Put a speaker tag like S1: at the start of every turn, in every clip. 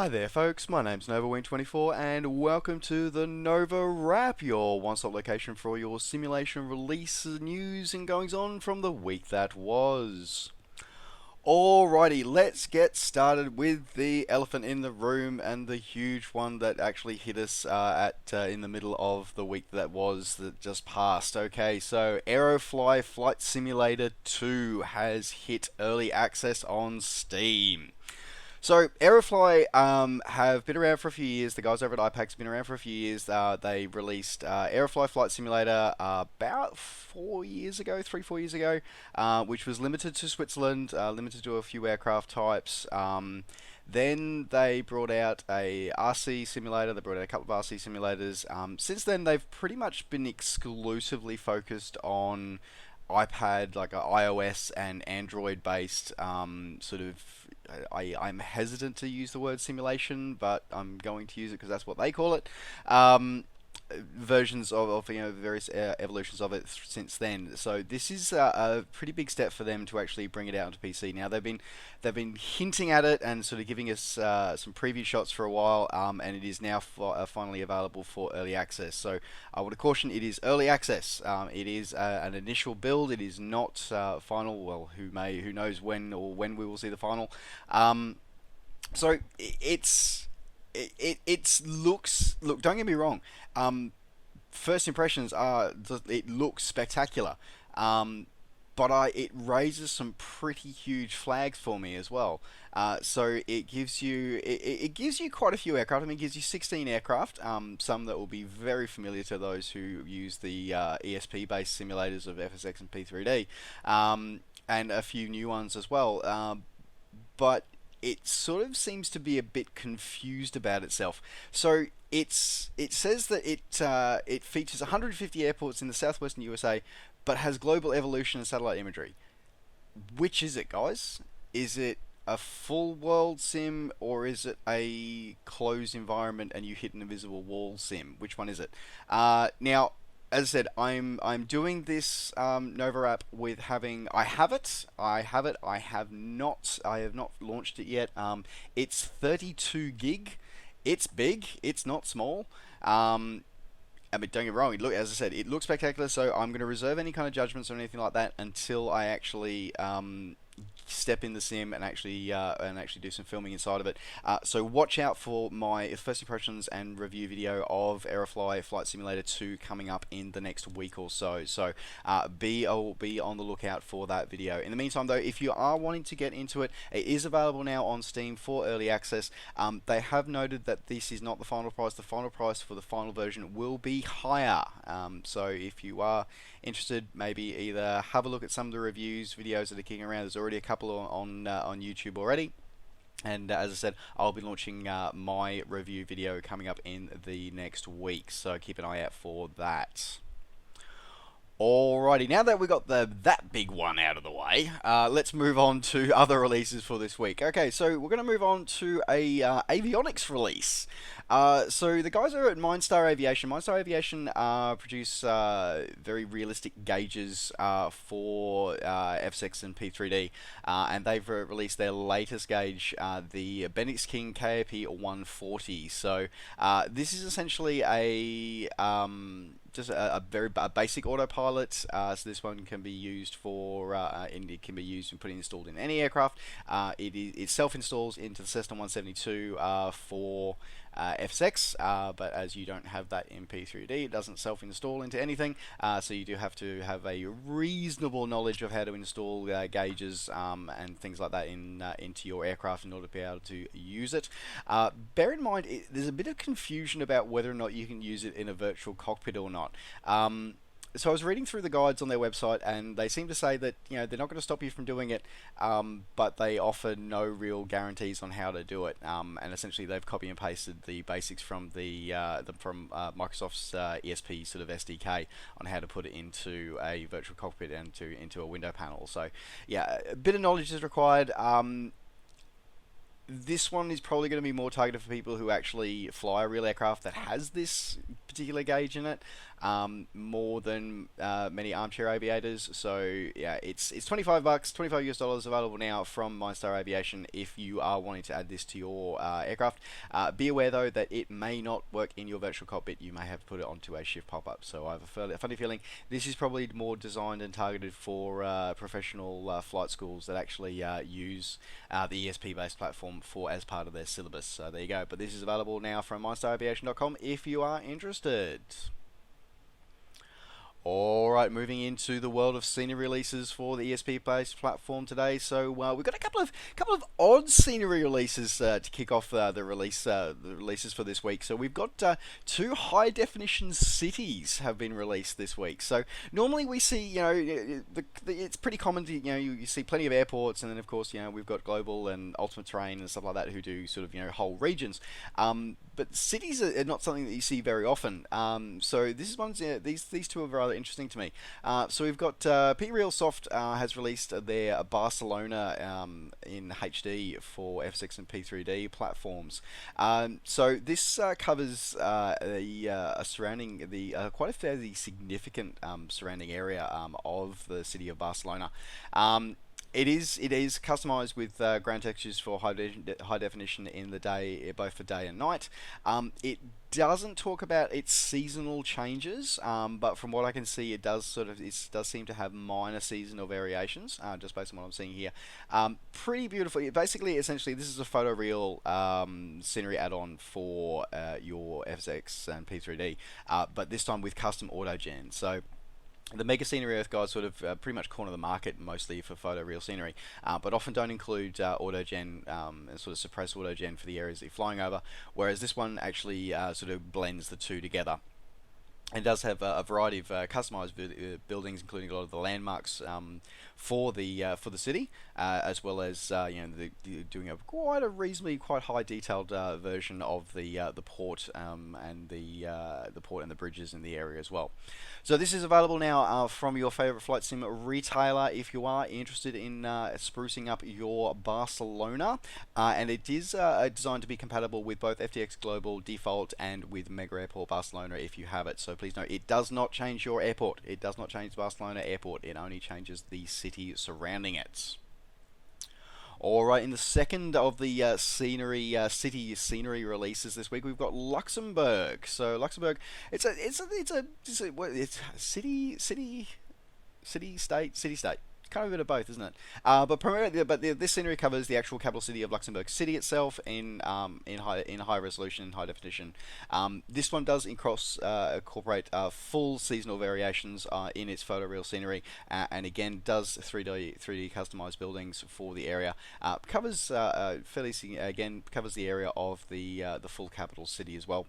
S1: Hi there folks, my name's NovaWing24 and welcome to the NovaWrap, your one-stop location for all your simulation release news and goings on from the week that was. Alrighty, let's get started with the elephant in the room and the huge one that actually hit us in the middle of the week that just passed. Okay, so Aerofly Flight Simulator 2 has hit early access on Steam. So Aerofly have been around for a few years. The guys over at IPAX have been around for a few years. They released Aerofly Flight Simulator about 4 years ago, 3-4 years ago, which was limited to Switzerland, limited to a few aircraft types. Then they brought out a RC simulator. They brought out a couple of RC simulators. Since then, they've pretty much been exclusively focused on iPad, like iOS and Android based sort of. I'm hesitant to use the word simulation, but I'm going to use it because that's what they call it. Versions of various evolutions of it since then. So this is a pretty big step for them to actually bring it out onto PC. Now they've been hinting at it and sort of giving us some preview shots for a while, and it is now finally available for early access. So I would caution it is early access. It is an initial build. It is not final. Well, who knows when we will see the final. So it looks, look, don't get me wrong. First impressions are it looks spectacular, but it raises some pretty huge flags for me as well. So it gives you quite a few aircraft. I mean, it gives you 16 aircraft. Some that will be very familiar to those who use the ESP-based simulators of FSX and P3D, and a few new ones as well. But it sort of seems to be a bit confused about itself. So it says that it features 150 airports in the southwestern USA, but has global evolution and satellite imagery. Which is it, guys? Is it a full world sim, or is it a closed environment and you hit an invisible wall sim? Which one is it? Now, as I said, I'm doing this NovaWrap with having I have not launched it yet. It's 32 gig. It's big. It's not small. I mean, don't get me wrong. As I said, it looks spectacular. So I'm going to reserve any kind of judgments or anything like that until I actually step in the sim and actually do some filming inside of it. So watch out for my first impressions and review video of Aerofly Flight Simulator 2 coming up in the next week or so. So be on the lookout for that video. In the meantime, though, if you are wanting to get into it, it is available now on Steam for early access. They have noted that this is not the final price. The final price for the final version will be higher. So if you are interested, maybe either have a look at some of the reviews videos that are kicking around. There's already a couple on YouTube already, and as I said, I'll be launching my review video coming up in the next week, so keep an eye out for that. Alrighty, now that we got that big one out of the way, let's move on to other releases for this week. Okay, so we're going to move on to a avionics release. So the guys are at Mindstar Aviation. Mindstar Aviation produce very realistic gauges for FSX and P3D, and they've released their latest gauge, the Bendix King KAP 140. So this is essentially just a very basic autopilot. So this one can be used for it can be used and put installed in any aircraft. It self-installs into the Cessna 172 for FSX, but as you don't have that in P3D, it doesn't self-install into anything. So you do have to have a reasonable knowledge of how to install gauges and things like that into your aircraft in order to be able to use it. Bear in mind, there's a bit of confusion about whether or not you can use it in a virtual cockpit or not. So I was reading through the guides on their website, and they seem to say that they're not going to stop you from doing it, but they offer no real guarantees on how to do it. And essentially, they've copy and pasted the basics from Microsoft's ESP sort of SDK on how to put it into a virtual cockpit and into a window panel. So yeah, a bit of knowledge is required. This one is probably going to be more targeted for people who actually fly a real aircraft that has this particular gauge in it, more than many armchair aviators. So yeah, it's $25, $25 available now from MindStar Aviation if you are wanting to add this to your aircraft. Be aware though that it may not work in your virtual cockpit. You may have to put it onto a shift pop-up. So I have a funny feeling this is probably more designed and targeted for professional flight schools that actually use the ESP-based platform for as part of their syllabus. So there you go. But this is available now from MindStarAviation.com if you are interested. Alright, moving into the world of scenery releases for the ESP-based platform today. So we've got a couple of odd scenery releases to kick off the releases for this week. So we've got two high-definition cities have been released this week. So normally we see, it's pretty common to, you see plenty of airports, and then of course, we've got Global and Ultimate Terrain and stuff like that who do sort of, whole regions. But cities are not something that you see very often. So this is these two are rather interesting to me. So we've got P-Realsoft has released their Barcelona in HD for F6 and P3D platforms. So this covers a surrounding quite a fairly significant surrounding area of the city of Barcelona. It is customized with ground textures for high definition in the day, both for day and night. It doesn't talk about its seasonal changes, but from what I can see, it does seem to have minor seasonal variations, just based on what I'm seeing here. Pretty beautiful. Basically, essentially, this is a photoreal scenery add-on for your FSX and P3D, but this time with custom autogen. So the Mega Scenery Earth guides sort of pretty much corner the market mostly for photoreal scenery, but often don't include autogen and sort of suppress autogen for the areas that you're flying over, whereas this one actually sort of blends the two together. It does have a variety of customized buildings, including a lot of the landmarks for the city, as well as doing quite a reasonably quite high detailed version of the port and the port and the bridges in the area as well. So this is available now from your favorite flight sim retailer if you are interested in sprucing up your Barcelona, and it is designed to be compatible with both FTX Global Default and with Mega Airport Barcelona if you have it. So please note, it does not change your airport. It does not change Barcelona Airport. It only changes the city surrounding it. Alright, in the second of the city scenery releases this week, we've got Luxembourg. So Luxembourg, it's a city state. Kind of a bit of both, isn't it? But primarily, this scenery covers the actual capital city of Luxembourg City itself in high resolution, high definition. This one does incorporate full seasonal variations in its photoreal scenery, and again does 3D customized buildings for the area. Covers covers the area of the full capital city as well.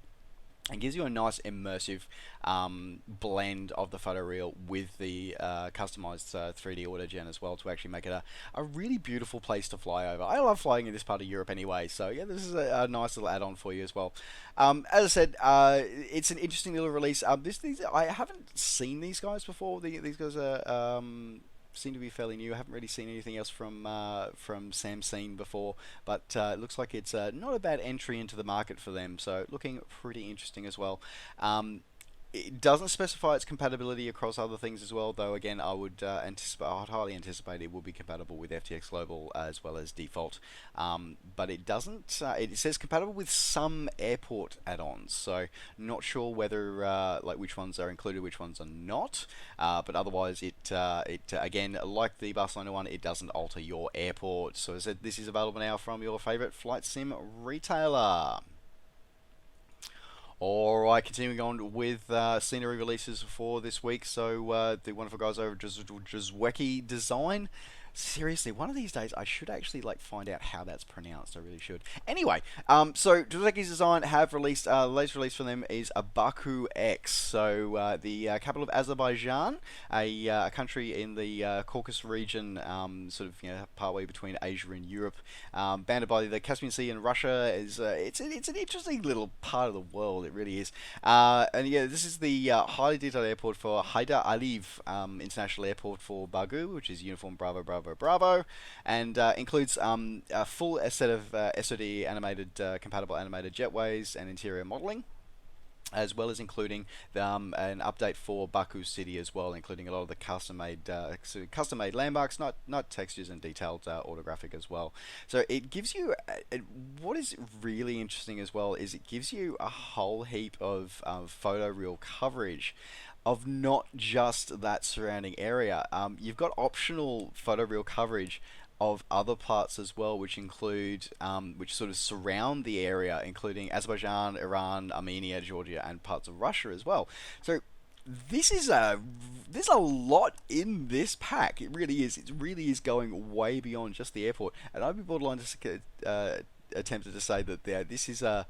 S1: And gives you a nice immersive blend of the photoreal with the customized 3D autogen as well to actually make it a really beautiful place to fly over. I love flying in this part of Europe anyway, so yeah, this is a nice little add-on for you as well. As I said, it's an interesting little release. I haven't seen these guys before. These guys are seem to be fairly new. I haven't really seen anything else from Samsung before, but it looks like it's not a bad entry into the market for them, so looking pretty interesting as well. It doesn't specify its compatibility across other things as well, though again I would highly anticipate it will be compatible with FTX Global as well as Default. But it doesn't. It says compatible with some airport add-ons, so not sure whether which ones are included, which ones are not. But otherwise, it again, like the Barcelona one, it doesn't alter your airport. So as I said, this is available now from your favorite flight sim retailer. Alright, continuing on with scenery releases for this week. So the wonderful guys over at Jazwecki Design. Seriously, one of these days I should actually find out how that's pronounced. I really should. Anyway, so Jazwecki's Design have released the latest release for them is a Baku X. So the capital of Azerbaijan, a country in the Caucasus region, sort of partway between Asia and Europe, bounded by the Caspian Sea and Russia. It's an interesting little part of the world. It really is. And yeah, this is the highly detailed airport for Haydar Aliyev International Airport for Baku, which is Uniform Bravo Bravo Bravo Bravo, and includes a full set of SOD animated compatible animated jetways and interior modeling, as well as including an update for Baku City as well, including a lot of the custom-made landmarks, not textures, and detailed autographic as well. So it gives you what is really interesting as well is it gives you a whole heap of photoreal coverage of not just that surrounding area. You've got optional photoreal coverage of other parts as well, which include which sort of surround the area, including Azerbaijan, Iran, Armenia, Georgia, and parts of Russia as well. So there's a lot in this pack. It really is. It really is going way beyond just the airport. And I'd be borderline tempted to say that this is a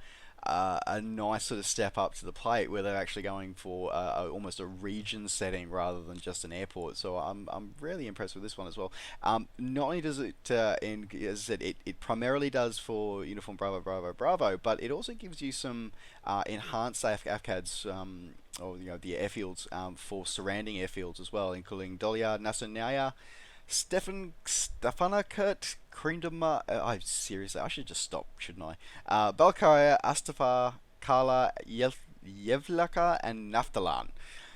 S1: nice sort of step up to the plate where they're actually going for almost a region setting rather than just an airport. So I'm really impressed with this one as well. Not only does it, as I said, it primarily does for Uniform Bravo Bravo Bravo, but it also gives you some enhanced AFCADs, or the airfields for surrounding airfields as well, including Dolya, Nasunaya, Stefanakert, Krindama. I seriously, I should just stop, shouldn't I? Balkaya, Astafa, Kala, Yevlaka, and Naftalan.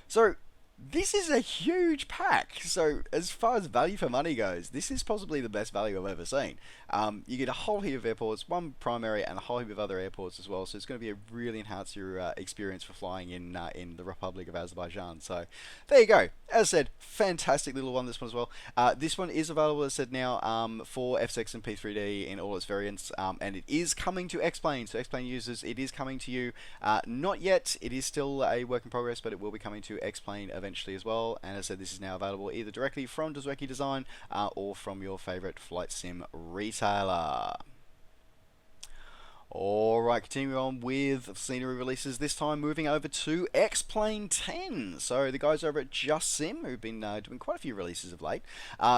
S1: So this is a huge pack. So as far as value for money goes, this is possibly the best value I've ever seen. You get a whole heap of airports, one primary, and a whole heap of other airports as well. So it's going to be really enhance your experience for flying in the Republic of Azerbaijan. So there you go. As I said, fantastic little one. This one as well. This one is available, as I said, now for FSX and P3D in all its variants, and it is coming to X-Plane. So X-Plane users, it is coming to you. Not yet. It is still a work in progress, but it will be coming to X-Plane eventually as well. And as I said, this is now available either directly from Dozweki Design or from your favorite flight sim retailer. Alright, continuing on with scenery releases, this time moving over to X-Plane 10. So the guys over at Just Sim, who've been doing quite a few releases of late,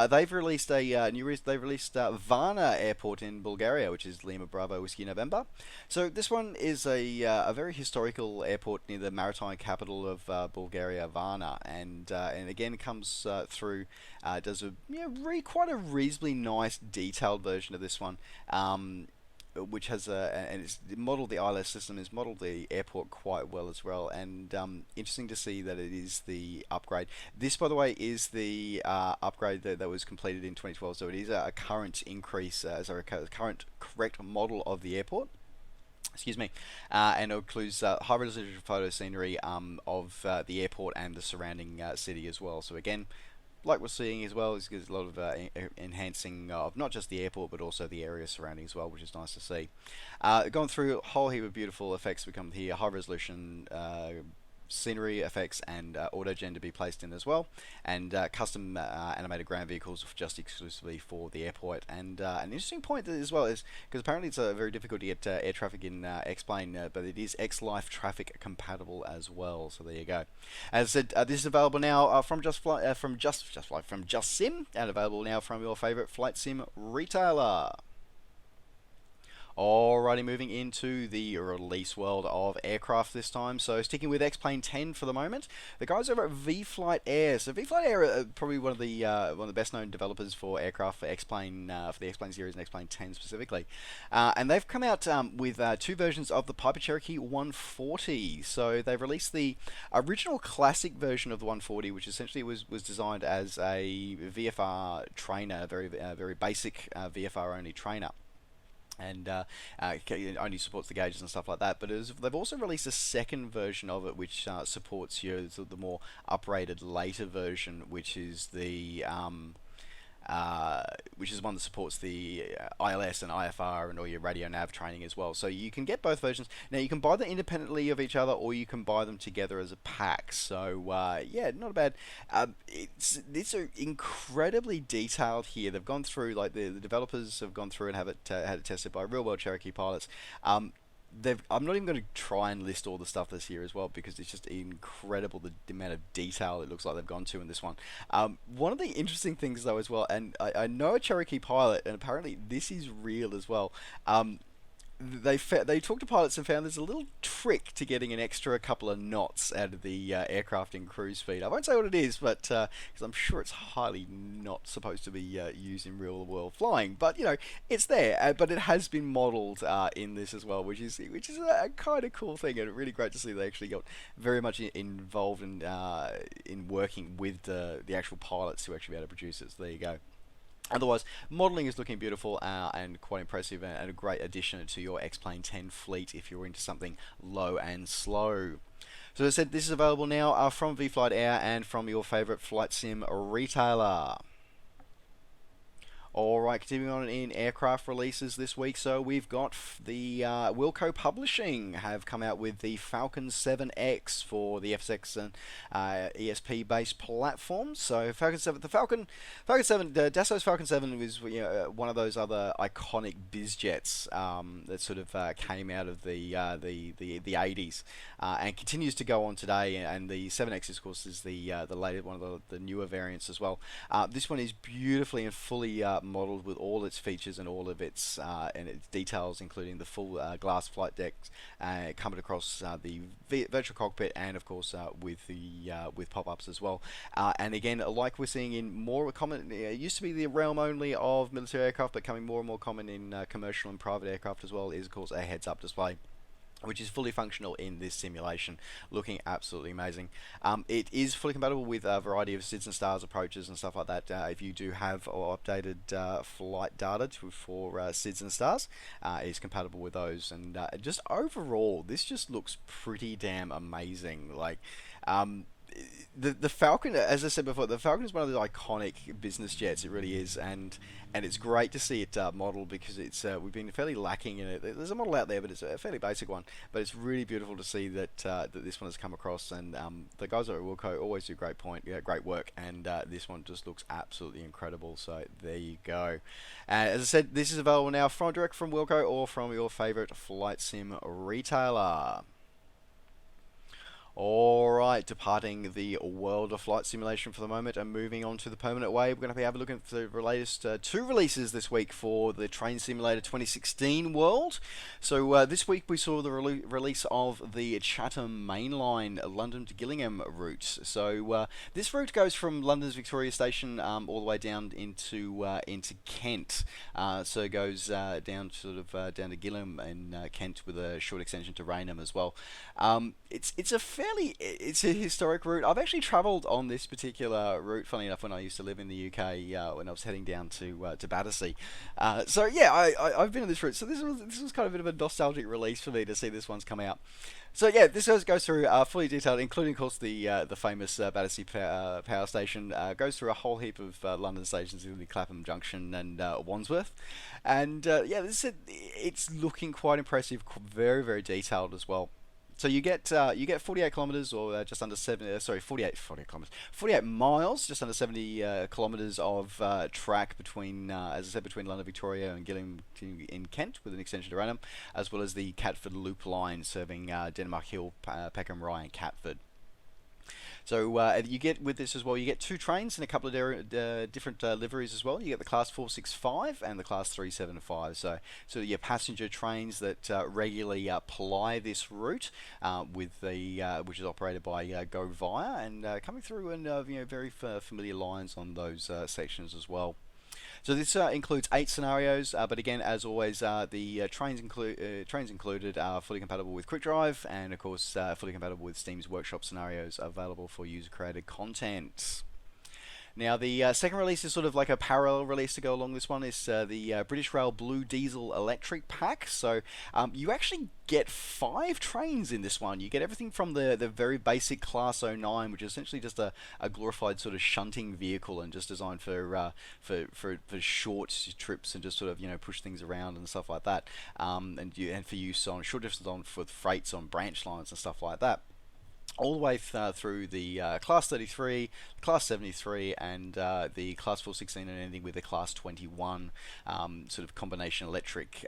S1: they've released a they've released Varna Airport in Bulgaria, which is Lima Bravo Whiskey November. So this one is a very historical airport near the maritime capital of Bulgaria, Varna, and again it comes through, does a quite a reasonably nice detailed version of this one. Which has and it's modeled, the ILS system is modeled the airport quite well as well, and interesting to see that it is the upgrade. This, by the way, is the upgrade that was completed in 2012, so it is a current increase, a current correct model of the airport. Excuse me, and it includes high resolution photo scenery of the airport and the surrounding city as well. So again, like we're seeing as well, is a lot of enhancing of not just the airport but also the area surrounding as well, which is nice to see. Going through a whole heap of beautiful effects we come here, high resolution scenery effects and auto-gen to be placed in as well, and custom animated ground vehicles just exclusively for the airport. And an interesting point as well is, because apparently it's very difficult to get air traffic in X-Plane, but it is X-Life traffic compatible as well, so there you go. As I said, this is available now from Just Sim, and available now from your favorite flight sim retailer. Alrighty, moving into the release world of aircraft this time. So sticking with X-Plane 10 for the moment, the guys over at V-Flight Air. So V-Flight Air are probably one of the best known developers for aircraft for X-Plane, for the X-Plane series and X-Plane 10 specifically. And they've come out with two versions of the Piper Cherokee 140. So they've released the original classic version of the 140, which essentially was designed as a VFR trainer, very basic VFR only trainer, and only supports the gauges and stuff like that. But they've also released a second version of it, which supports the more uprated later version, which is the one that supports the ILS and IFR and all your radio nav training as well. So you can get both versions. Now you can buy them independently of each other, or you can buy them together as a pack. So yeah, not bad. These are incredibly detailed here. They've gone through, like the developers have gone through and had it tested by real world Cherokee pilots. I'm not even going to try and list all the stuff that's here as well, because it's just incredible the amount of detail it looks like they've gone to in this one. One of the interesting things though as well, and I know a Cherokee pilot, and apparently this is real as well. they talked to pilots and found there's a little trick to getting an extra couple of knots out of the aircraft in cruise speed. I won't say what it is, but because I'm sure it's highly not supposed to be used in real world flying. But it's there. But it has been modelled in this as well, which is a kind of cool thing, and really great to see they actually got very much involved in working with the actual pilots to actually be able to produce it. So there you go. Otherwise, modelling is looking beautiful and quite impressive, and a great addition to your X-Plane 10 fleet if you're into something low and slow. So as I said, this is available now from VFlight Air and from your favourite flight sim retailer. Alright, continuing on in aircraft releases this week, so we've got the Wilco Publishing have come out with the Falcon 7X for the FSX and ESP based platforms. So Falcon 7, Falcon 7, Dassault's Falcon 7 was one of those other iconic biz jets that sort of came out of the 80s and continues to go on today. And the 7X, of course, is the later one of the newer variants as well. This one is beautifully and fully modelled with all its features and all of its details, including the full glass flight decks coming across the virtual cockpit, and of course with pop-ups as well. And again, like we're seeing in more common, it used to be the realm only of military aircraft, but becoming more and more common in commercial and private aircraft as well, is of course a heads-up display, which is fully functional in this simulation, looking absolutely amazing. It is fully compatible with a variety of SIDS and STARS approaches and stuff like that. If you do have or updated flight data for SIDS and STARS, it's compatible with those. And just overall, this just looks pretty damn amazing. Like, the Falcon, as I said before, the Falcon is one of those iconic business jets. It really is, and it's great to see it modelled, because we've been fairly lacking in it. There's a model out there, but it's a fairly basic one. But it's really beautiful to see that this one has come across, and the guys at Wilco always do great work, and this one just looks absolutely incredible. So there you go. As I said, this is available now direct from Wilco or from your favourite flight sim retailer. Alright, departing the world of flight simulation for the moment and moving on to the permanent way. We're going to be having a look at the latest two releases this week for the Train Simulator 2016 world. So this week we saw the release of the Chatham Mainline London to Gillingham route. So this route goes from London's Victoria Station all the way down into Kent. So it goes down to Gillingham and Kent, with a short extension to Raynham as well. It's a historic route. I've actually travelled on this particular route, funny enough, when I used to live in the UK, when I was heading down to Battersea. So yeah, I've been on this route. So this was kind of a bit of a nostalgic release for me to see this one's come out. So yeah, this goes through fully detailed, including of course the famous Battersea power station. Goes through a whole heap of London stations, including Clapham Junction and Wandsworth. And yeah, it's looking quite impressive, very very detailed as well. So you get 48 kilometers, or just under 48 kilometers, 48 miles, just under 70 kilometers of track between, as I said, between London Victoria and Gillingham in Kent, with an extension to Raynham, as well as the Catford Loop line serving Denmark Hill, Peckham Rye, and Catford. So you get with this as well, you get two trains and a couple of different liveries as well. You get the Class 465 and the Class 375. So your passenger trains that regularly ply this route with which is operated by Go Via, and coming through and very familiar lines on those sections as well. So this includes 8 scenarios, but again, as always, the trains included are fully compatible with QuickDrive, and of course fully compatible with Steam's Workshop scenarios, available for user-created content. Now, the second release is sort of like a parallel release to go along this one. It's the British Rail Blue Diesel Electric Pack. So you actually get 5 trains in this one. You get everything from the very basic Class 09, which is essentially just a glorified sort of shunting vehicle, and just designed for short trips and just sort of push things around and stuff like that, and for use on short distances, on for freights on branch lines and stuff like that. all the way through the Class 33, Class 73, and the Class 416, and ending with the Class 21 sort of combination electric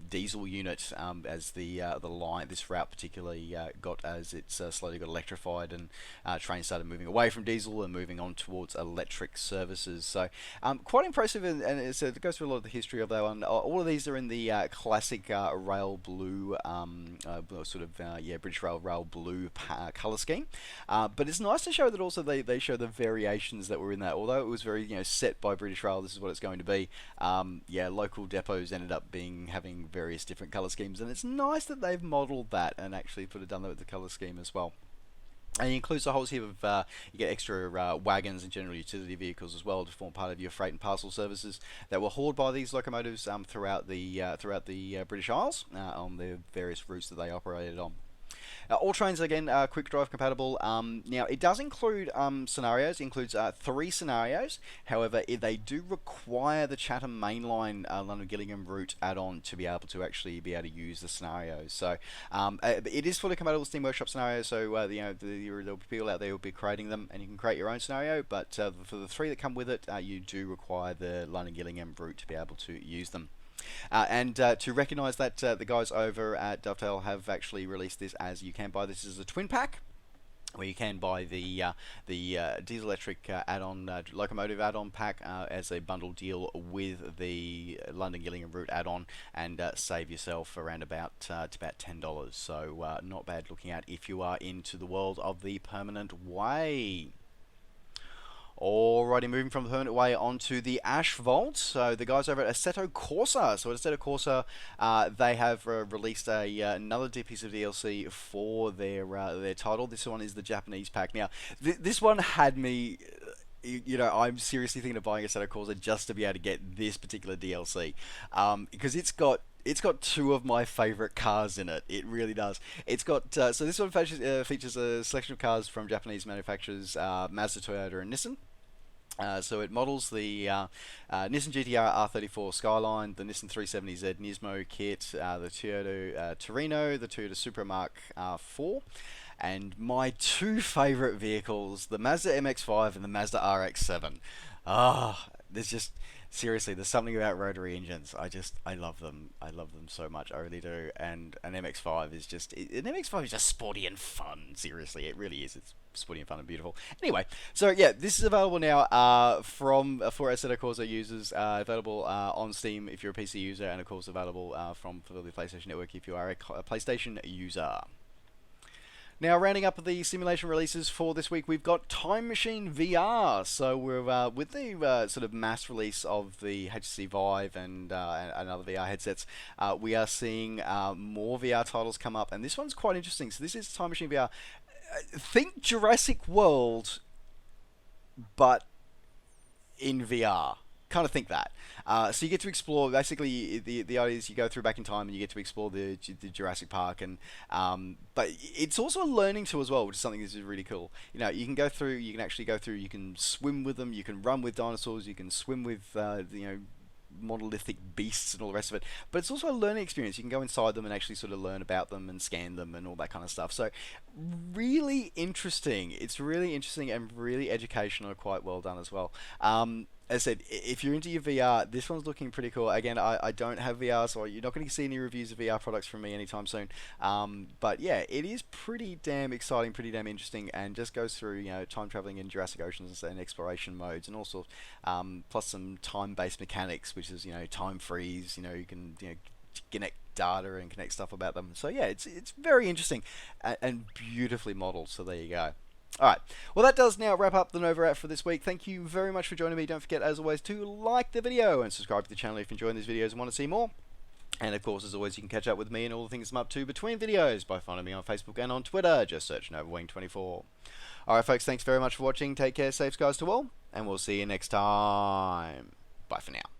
S1: diesel unit as the line. This route particularly got as it's slowly got electrified, and trains started moving away from diesel and moving on towards electric services. So quite impressive, and it goes through a lot of the history of that one. All of these are in the classic rail blue, sort of British Rail blue color scheme, but it's nice to show that also they show the variations that were in that. Although it was very set by British Rail, this is what it's going to be. Local depots ended up having various different color schemes, and it's nice that they've modelled that and actually done that with the color scheme as well. And it includes a whole heap of, you get extra wagons and general utility vehicles as well to form part of your freight and parcel services that were hauled by these locomotives throughout the British Isles on the various routes that they operated on. All trains, again, are quick drive compatible. Now, it does include scenarios. It includes 3 scenarios. However, they do require the Chatham Mainline London-Gillingham route add-on to be able to actually use the scenarios. So, it is fully compatible with Steam Workshop scenarios. So, there'll be people out there who will be creating them, and you can create your own scenario. But for the 3 that come with it, you do require the London-Gillingham route to be able to use them. To recognise that, the guys over at Dovetail have actually released this as you can buy this as a twin pack, where you can buy the diesel electric add-on locomotive add-on pack as a bundle deal with the London Gillingham route add-on, and save yourself around about $10. So not bad looking at if you are into the world of the permanent way. Alrighty, moving from the permanent way onto the Asphalt. So the guys over at Assetto Corsa. So at Assetto Corsa, they have released another piece of DLC for their title. This one is the Japanese pack. Now, this one had me. I'm seriously thinking of buying Assetto Corsa just to be able to get this particular DLC, because it's got 2 of my favourite cars in it. It really does. It's got so this one features a selection of cars from Japanese manufacturers Mazda, Toyota, and Nissan. So it models the Nissan GTR R34 Skyline, the Nissan 370Z Nismo kit, the Toyota Torino, the Toyota Supra Mark IV, and my 2 favourite vehicles, the Mazda MX-5 and the Mazda RX-7. Seriously, there's something about rotary engines. I love them. I love them so much. I really do. And an MX-5 is just sporty and fun. Seriously, it really is. It's sporty and fun and beautiful. Anyway, so yeah, this is available now for Assetto Corsa users. Available on Steam if you're a PC user, and of course available for the PlayStation Network if you are a PlayStation user. Now, rounding up the simulation releases for this week, we've got Time Machine VR. So we're with the sort of mass release of the HTC Vive and other VR headsets, we are seeing more VR titles come up, and this one's quite interesting. So this is Time Machine VR. Think Jurassic World, but in VR. Kind of think that. So you get to explore. Basically, the idea is you go through back in time and you get to explore the Jurassic Park, and but it's also a learning tool as well, which is something that's really cool. You can go through. You can actually go through. You can swim with them. You can run with dinosaurs. You can swim with monolithic beasts and all the rest of it. But it's also a learning experience. You can go inside them and actually sort of learn about them and scan them and all that kind of stuff. So really interesting. It's really interesting and really educational, quite well done as well. As I said, if you're into your VR, this one's looking pretty cool. Again, I don't have VR, so you're not going to see any reviews of VR products from me anytime soon. But yeah, it is pretty damn exciting, pretty damn interesting, and just goes through time traveling in Jurassic Oceans and exploration modes, and also plus some time-based mechanics, which is time freeze. You can connect data and connect stuff about them. So yeah, it's very interesting and beautifully modelled. So there you go. Alright, well that does now wrap up the NovaWrap for this week. Thank you very much for joining me. Don't forget, as always, to like the video and subscribe to the channel if you're enjoying these videos and want to see more. And of course, as always, you can catch up with me and all the things I'm up to between videos by finding me on Facebook and on Twitter. Just search NovaWing24. Alright folks, thanks very much for watching. Take care, safe skies to all, and we'll see you next time. Bye for now.